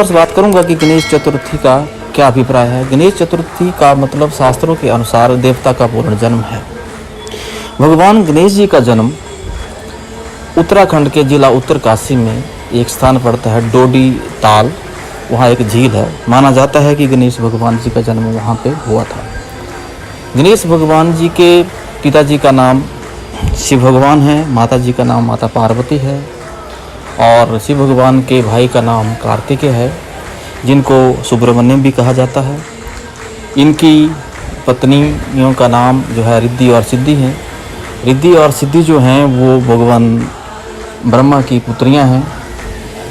पर बात करूंगा कि गणेश चतुर्थी का क्या अभिप्राय है। गणेश चतुर्थी का मतलब शास्त्रों के अनुसार देवता का पूर्ण जन्म है। भगवान गणेश जी का जन्म उत्तराखंड के जिला उत्तरकाशी में एक स्थान पड़ता है डोडी ताल, वहाँ एक झील है। माना जाता है कि गणेश भगवान जी का जन्म वहाँ पे हुआ था। गणेश भगवान जी के पिताजी का नाम शिव भगवान है, माता जी का नाम माता पार्वती है और शिव भगवान के भाई का नाम कार्तिकेय है, जिनको सुब्रमण्यम भी कहा जाता है। इनकी पत्नियों का नाम जो है रिद्धि और सिद्धि है। रिद्धि और सिद्धि जो हैं वो भगवान ब्रह्मा की पुत्रियां हैं,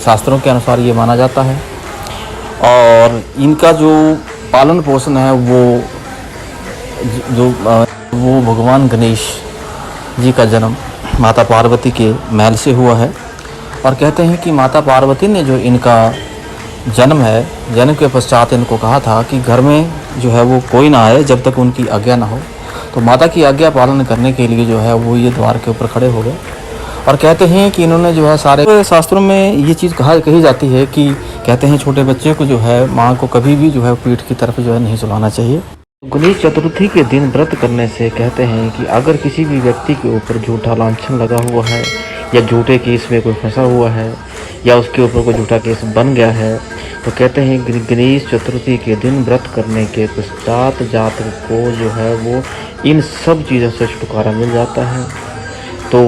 शास्त्रों के अनुसार ये माना जाता है। और इनका जो पालन पोषण है वो भगवान गणेश जी का जन्म माता पार्वती के महल से हुआ है। और कहते हैं कि माता पार्वती ने जो इनका जन्म है, जन्म के पश्चात इनको कहा था कि घर में जो है वो कोई ना आए जब तक उनकी आज्ञा ना हो। तो माता की आज्ञा पालन करने के लिए जो है वो ये द्वार के ऊपर खड़े हो गए। और कहते हैं कि इन्होंने जो है सारे शास्त्रों में ये चीज़ कही जाती है कि कहते हैं छोटे बच्चे को जो है माँ को कभी भी जो है पीठ की तरफ जो है नहीं सुलाना चाहिए। गणेश चतुर्थी के दिन व्रत करने से कहते हैं कि अगर किसी भी व्यक्ति के ऊपर झूठा लांछन लगा हुआ है या झूठे केस में कोई फंसा हुआ है या उसके ऊपर कोई झूठा केस बन गया है, तो कहते हैं गणेश चतुर्थी के दिन व्रत करने के पश्चात जातक को जो है वो इन सब चीज़ों से छुटकारा मिल जाता है। तो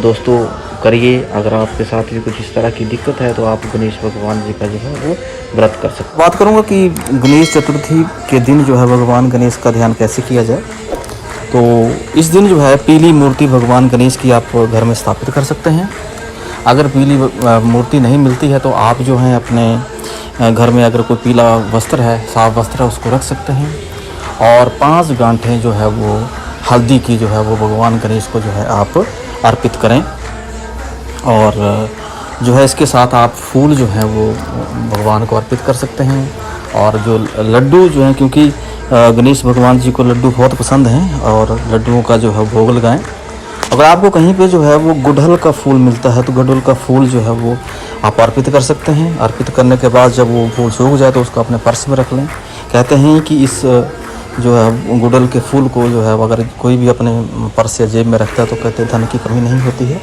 दोस्तों करिए, अगर आपके साथ भी कुछ इस तरह की दिक्कत है तो आप गणेश भगवान जी का जो है वो व्रत कर सकते हैं। बात करूंगा कि गणेश चतुर्थी के दिन जो है भगवान गणेश का ध्यान कैसे किया जाए। तो इस दिन जो है पीली मूर्ति भगवान गणेश की आप घर में स्थापित कर सकते हैं। अगर पीली मूर्ति नहीं मिलती है तो आप जो है अपने घर में अगर कोई पीला वस्त्र है, साफ वस्त्र है, उसको रख सकते हैं। और 5 गांठें जो है वो हल्दी की जो है वो भगवान गणेश को जो है आप अर्पित करें। और जो है इसके साथ आप फूल जो है वो भगवान को अर्पित कर सकते हैं। और जो लड्डू जो हैं, क्योंकि गणेश भगवान जी को लड्डू बहुत पसंद हैं, और लड्डुओं का जो है भोग लगाएं। अगर आपको कहीं पे जो है वो गुड़हल का फूल मिलता है तो गुड़हल का फूल जो है वो आप अर्पित कर सकते हैं। अर्पित करने के बाद जब वो फूल सूख जाए तो उसको अपने पर्स में रख लें। कहते हैं कि इस जो है गुड़हल के फूल को जो है अगर कोई भी अपने पर्स या जेब में रखता है तो कहते हैं धन की कमी नहीं होती है।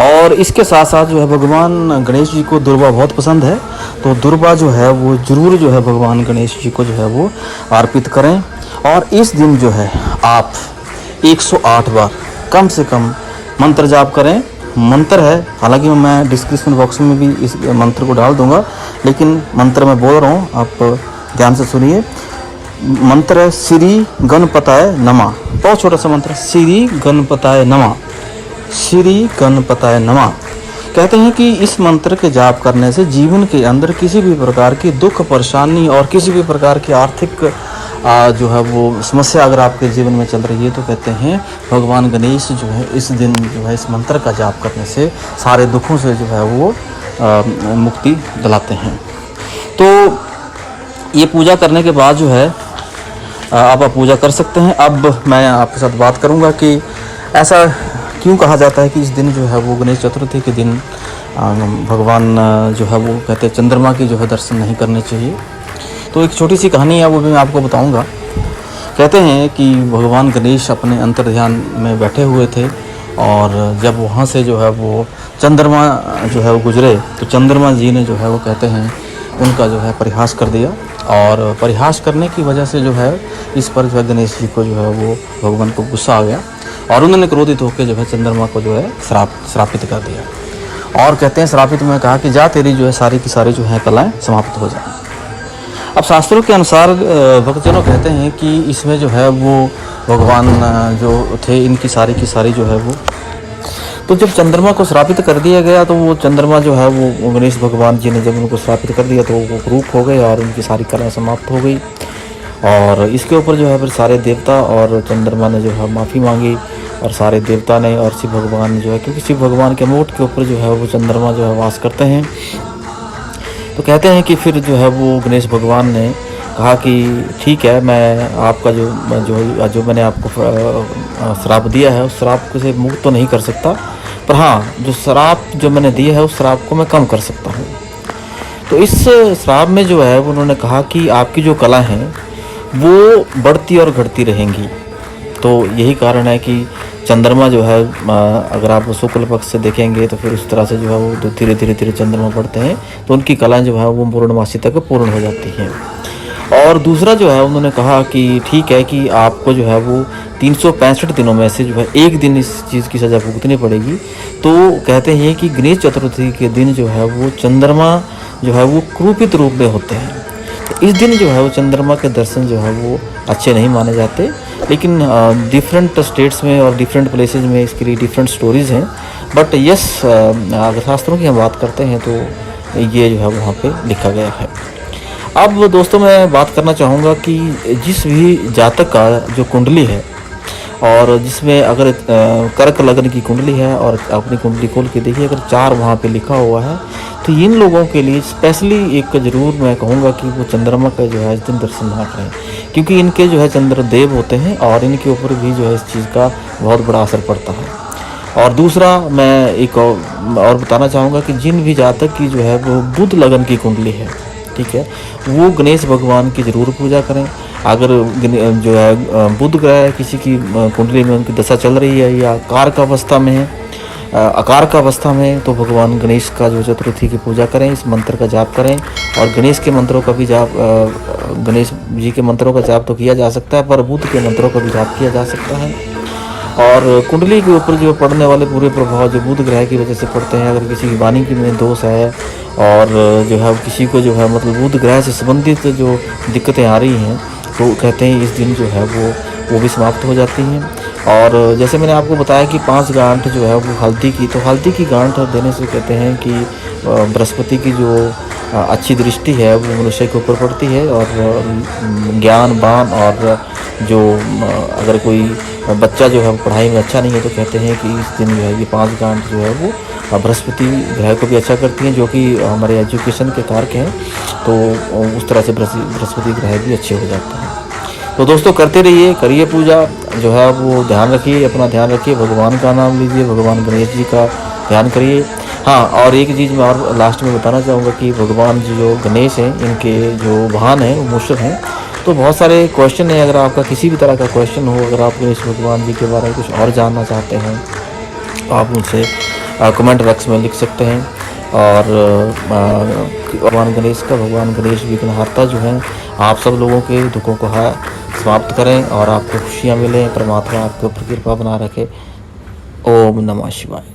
और इसके साथ साथ जो है भगवान गणेश जी को दुर्वा बहुत पसंद है, तो दुर्वा जो है वो ज़रूर जो है भगवान गणेश जी को जो है वो अर्पित करें। और इस दिन जो है आप 108 बार कम से कम मंत्र जाप करें। मंत्र है, हालांकि मैं डिस्क्रिप्शन बॉक्स में भी इस मंत्र को डाल दूंगा, लेकिन मंत्र मैं बोल रहा हूँ, आप ध्यान से सुनिए। मंत्र है श्री गणपताय नमः। बहुत छोटा सा मंत्र, श्री गणपताय नमः, श्री गणपताय नमः। कहते हैं कि इस मंत्र के जाप करने से जीवन के अंदर किसी भी प्रकार की दुख परेशानी और किसी भी प्रकार की आर्थिक जो है वो समस्या अगर आपके जीवन में चल रही है तो कहते हैं भगवान गणेश जो है इस दिन जो है इस मंत्र का जाप करने से सारे दुखों से जो है वो मुक्ति दिलाते हैं। तो ये पूजा करने के बाद जो है आप पूजा कर सकते हैं। अब मैं आपके साथ बात करूंगा कि ऐसा क्यों कहा जाता है कि इस दिन जो है वो गणेश चतुर्थी के दिन भगवान जो है वो कहते हैं चंद्रमा की जो है दर्शन नहीं करने चाहिए। तो एक छोटी सी कहानी है, वो भी मैं आपको बताऊंगा। कहते हैं कि भगवान गणेश अपने अंतर ध्यान में बैठे हुए थे और जब वहाँ से जो है वो चंद्रमा जो है वो गुजरे तो चंद्रमा जी ने जो है वो कहते हैं उनका जो है परिहास कर दिया। और परिहास करने की वजह से जो है इस पर जो है गणेश जी को जो है वो भगवान को गुस्सा आ गया और उन्होंने क्रोधित होकर जो है चंद्रमा को जो है श्रापित कर दिया। और कहते हैं श्रापित में कहा कि जा तेरी जो है सारी की सारी जो है कलाएं समाप्त हो जाए। अब शास्त्रों के अनुसार भक्तजनों कहते हैं कि इसमें जो है वो भगवान जो थे इनकी सारी की सारी जो है वो, तो जब चंद्रमा को श्रापित कर दिया गया तो वो चंद्रमा जो है वो गणेश भगवान जी ने जब उनको श्रापित कर दिया तो वो क्रूप हो गए और उनकी सारी कला समाप्त हो गई। और इसके ऊपर जो है फिर सारे देवता और चंद्रमा ने जो है माफ़ी मांगी और सारे देवता ने और शिव भगवान जो है, क्योंकि शिव भगवान के मोट के ऊपर जो है वो चंद्रमा जो है वास करते हैं, तो कहते हैं कि फिर जो है वो गणेश भगवान ने कहा कि ठीक है, मैं आपका जो मैंने आपको श्राप दिया है उस श्राप से मुक्त तो नहीं कर सकता, पर हाँ जो श्राप जो मैंने दिया है उस श्राप को मैं कम कर सकता हूँ। तो इस श्राप में जो है उन्होंने कहा कि आपकी जो कला हैं वो बढ़ती और घटती रहेंगी। तो यही कारण है कि चंद्रमा जो है अगर आप शुक्ल पक्ष से देखेंगे तो फिर उस तरह से जो है वो धीरे धीरे धीरे चंद्रमा बढ़ते हैं, तो उनकी कलाएं जो है वो पूर्णमासी तक पूर्ण हो जाती हैं। और दूसरा जो है उन्होंने कहा कि ठीक है कि आपको जो है वो 365 दिनों में से जो है एक दिन इस चीज़ की सज़ा भुगतनी पड़ेगी। तो कहते हैं कि गणेश चतुर्थी के दिन जो है वो चंद्रमा जो है वो क्रूपित रूप में होते हैं। तो इस दिन जो है वो चंद्रमा के दर्शन जो है वो अच्छे नहीं माने जाते, लेकिन डिफरेंट स्टेट्स में और डिफरेंट प्लेसेस में इसके लिए डिफरेंट स्टोरीज़ हैं। बट यस, अगर शास्त्रों की हम बात करते हैं तो ये जो है वहाँ पे लिखा गया है। अब दोस्तों मैं बात करना चाहूँगा कि जिस भी जातक का जो कुंडली है और जिसमें अगर कर्क लग्न की कुंडली है और अपनी कुंडली खोल के देखिए अगर 4 वहाँ पे लिखा हुआ है, तो इन लोगों के लिए स्पेशली एक ज़रूर मैं कहूँगा कि वो चंद्रमा का जो है इस दिन दर्शन ना करें, क्योंकि इनके जो है चंद्रदेव होते हैं और इनके ऊपर भी जो है इस चीज़ का बहुत बड़ा असर पड़ता है। और दूसरा मैं एक और बताना चाहूँगा कि जिन भी जातक की जो है वो बुध लगन की कुंडली है, ठीक है, वो गणेश भगवान की ज़रूर पूजा करें। अगर जो है बुध ग्रह किसी की कुंडली में उनकी दशा चल रही है या कारक अवस्था में है, आकार का अवस्था में, तो भगवान गणेश का जो चतुर्थी की पूजा करें, इस मंत्र का जाप करें। और गणेश के मंत्रों का भी जाप, गणेश जी के मंत्रों का जाप तो किया जा सकता है, पर बुध के मंत्रों का भी जाप किया जा सकता है। और कुंडली के ऊपर जो पड़ने वाले पूरे प्रभाव जो बुध ग्रह की वजह से पड़ते हैं, अगर किसी की वाणी की में दोष है और जो है किसी को जो है मतलब बुध ग्रह से संबंधित जो दिक्कतें आ रही हैं, तो कहते हैं इस दिन जो है वो भी समाप्त हो जाती हैं। और जैसे मैंने आपको बताया कि 5 गांठ जो है वो हल्दी की, तो हल्दी की गांठ देने से कहते हैं कि बृहस्पति की जो अच्छी दृष्टि है वो मनुष्य के ऊपर पड़ती है और ज्ञान बान और जो अगर कोई बच्चा जो है पढ़ाई में अच्छा नहीं है, तो कहते हैं कि इस दिन जो है ये 5 गांठ जो है वो बृहस्पति ग्रह को भी अच्छा करती हैं, जो कि हमारे एजुकेशन के कारक हैं। तो उस तरह से बृहस्पति ग्रह भी अच्छे हो जाते हैं। तो दोस्तों करते रहिए, करिए पूजा जो है वो ध्यान रखिए, अपना ध्यान रखिए, भगवान का नाम लीजिए, भगवान गणेश जी का ध्यान करिए। हाँ, और एक चीज़ मैं और लास्ट में बताना चाहूँगा कि भगवान जी जो गणेश हैं, इनके जो वाहन हैं वो मूषक हैं। तो बहुत सारे क्वेश्चन हैं, अगर आपका किसी भी तरह का क्वेश्चन हो, अगर आप गणेश भगवान जी के बारे में कुछ और जानना चाहते हैं, तो आप मुझसे कमेंट बॉक्स में लिख सकते हैं। और भगवान गणेश विघ्नहर्ता जो हैं, आप सब लोगों के दुखों को समाप्त करें और आपको खुशियाँ मिलें, परमात्मा आपके ऊपर कृपा बना रखे। ओम नमः शिवाय।